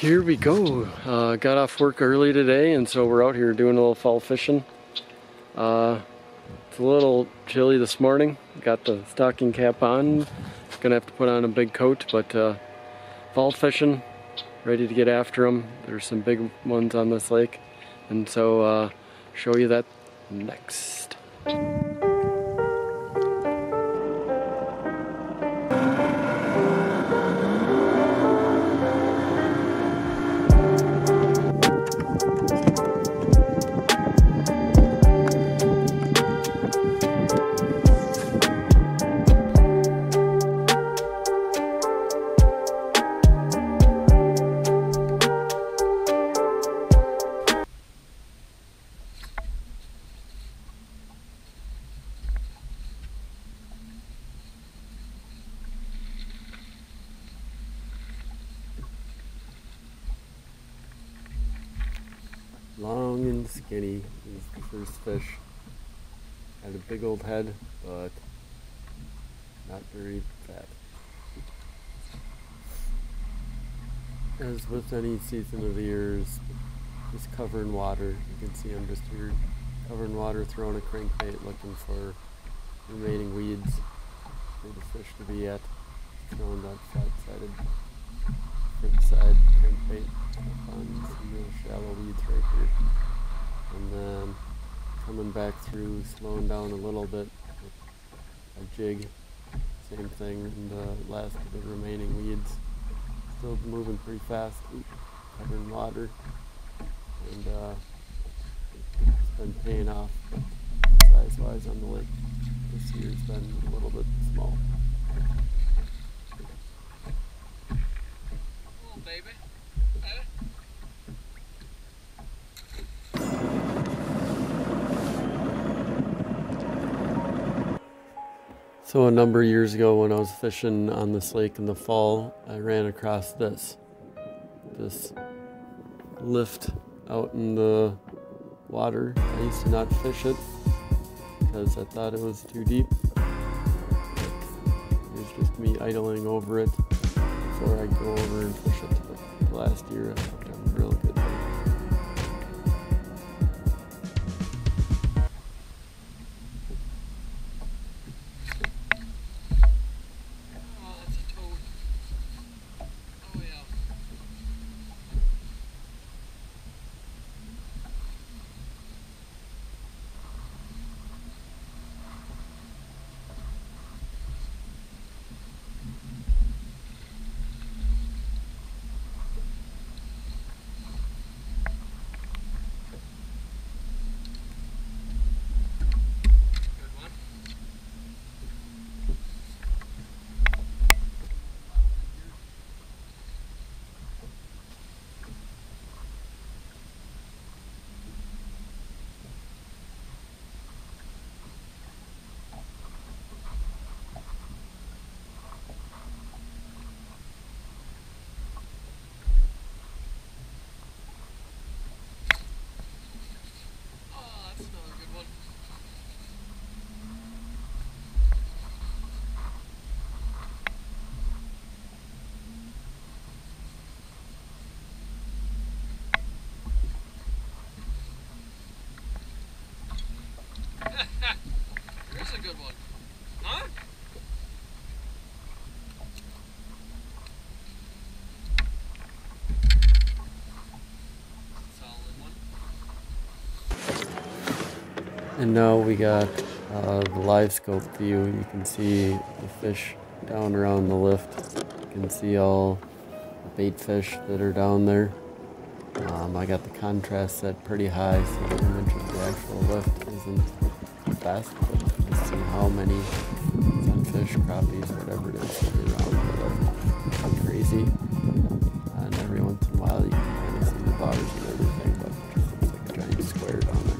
Here we go. Got off work early today, and so we're out here doing a little fall fishing. It's a little chilly this morning. Got the stocking cap on. Gonna have to put on a big coat, but fall fishing, ready to get after them. There's some big ones on this lake, and so show you that next. Long and skinny is the first fish. Had a big old head, but not very fat. As with any season of the year, just covering water. You can see I'm just here covering water, throwing a crankbait, looking for remaining weeds for the fish to be at. Throwing that flat-sided front side crankbait on some real shallow weeds right here. And then coming back through, slowing down a little bit with a jig. Same thing in the last of the remaining weeds. Still moving pretty fast, covering water. And it's been paying off size-wise on the lake. This year's been a little bit small. Baby. So a number of years ago when I was fishing on this lake in the fall, I ran across this lift out in the water. I used to not fish it because I thought it was too deep. It was just me idling over it before I go over and fish it. But last year I hooked on a real good thing. Here's a good one. Huh? Solid one. And now we got the live scope view. You can see the fish down around the lift. You can see all the bait fish that are down there. I got the contrast set pretty high, so the image of the actual lift isn't fast, but you can see how many sunfish, crappies, whatever it is that are around the lift. It's crazy. And every once in a while you can kind of see the bars and everything, but it just looks like a giant square down there.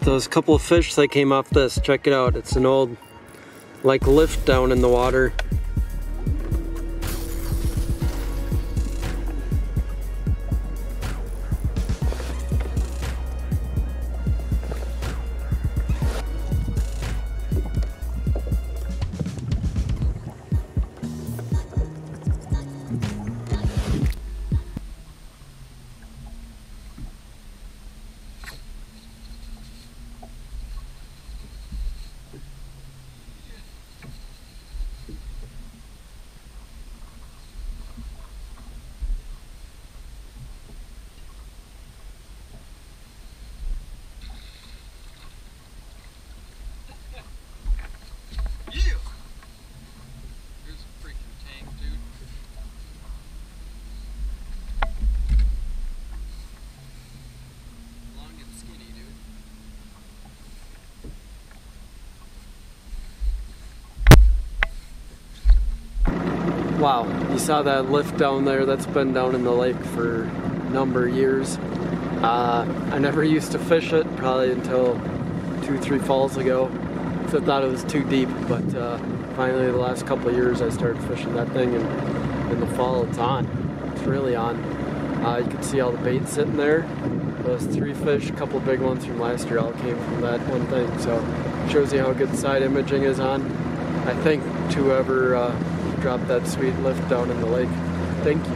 Those couple of fish that came off this, check it out. It's an old like lift down in the water. Wow, you saw that lift down there? That's been down in the lake for a number of years. I never used to fish it, probably until 2-3 falls ago, because I thought it was too deep, but finally the last couple of years I started fishing that thing, and in the fall it's on. It's really on. You can see all the bait sitting there. Those 3 fish, a couple big ones from last year, all came from that one thing, so shows you how good side imaging is on. I think to whoever dropped that sweet lift down in the lake, thank you.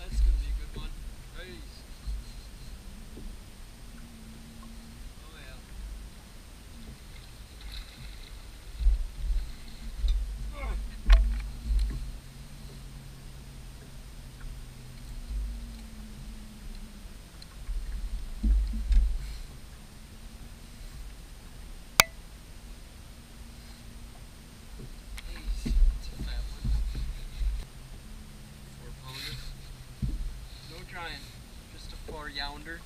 That's gonna be a good one. Nice. Oh yeah. Nice. That's a fat one. 4-pounder. No trying. Just a 4-younder.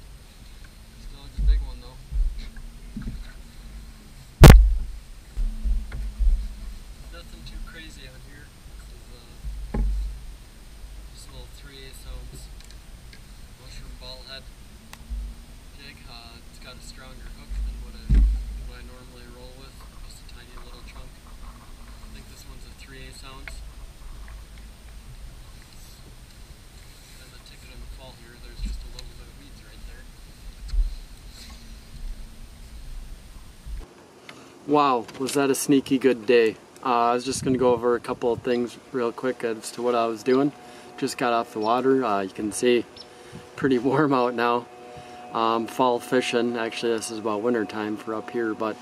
Still is a big one though. Nothing too crazy on here. This is just a little 3/8 ounce mushroom ball head jig. It's got a stronger hook than what I normally roll with. Just a tiny little chunk. I think this one's a 3/8 ounce. And the ticket in the fall here, there's just a little bit of weeds right there. Wow, was that a sneaky good day. I was just going to go over a couple of things real quick as to what I was doing. Just got off the water. You can see pretty warm out now. Fall fishing. Actually, this is about winter time for up here, but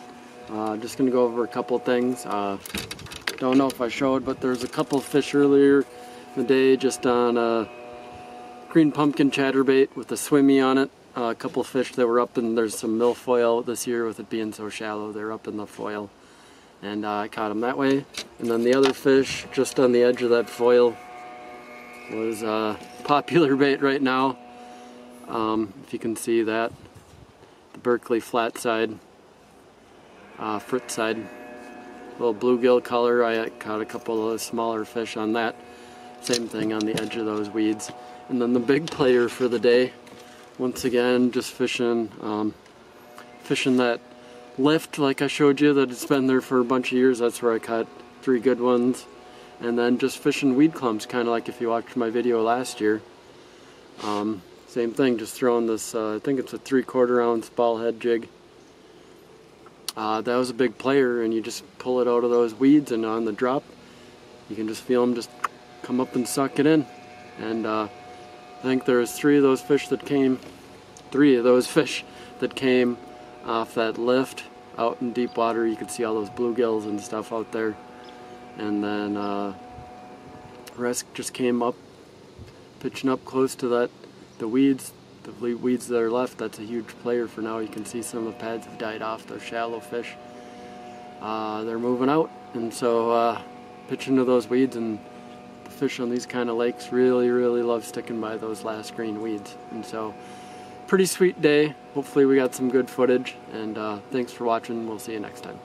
just going to go over a couple of things. Don't know if I showed, but there's a couple of fish earlier in the day just on a green pumpkin chatterbait with a swimmy on it. A couple of fish that were up, and there's some milfoil this year with it being so shallow. They're up in the foil, and I caught them that way. And then the other fish just on the edge of that foil was popular bait right now. If you can see that, the Berkeley flat side, frit side, little bluegill color. I caught a couple of those smaller fish on that. Same thing on the edge of those weeds. And then the big player for the day, once again, just fishing that lift like I showed you that it's been there for a bunch of years. That's where I caught 3 good ones. And then just fishing weed clumps, kind of like if you watched my video last year. Same thing, just throwing this, I think it's a 3/4 ounce ball head jig. That was a big player, and you just pull it out of those weeds, and on the drop you can just feel them just come up and suck it in. And I think there was 3 of those fish that came off that lift out in deep water. You could see all those bluegills and stuff out there, and then the rest just came up, pitching up close to the weeds that are left. That's a huge player for now. You can see some of the pads have died off, those shallow fish. They're moving out, and so pitching to those weeds, and the fish on these kind of lakes really love sticking by those last green weeds. And so pretty sweet day. Hopefully we got some good footage, and thanks for watching. We'll see you next time.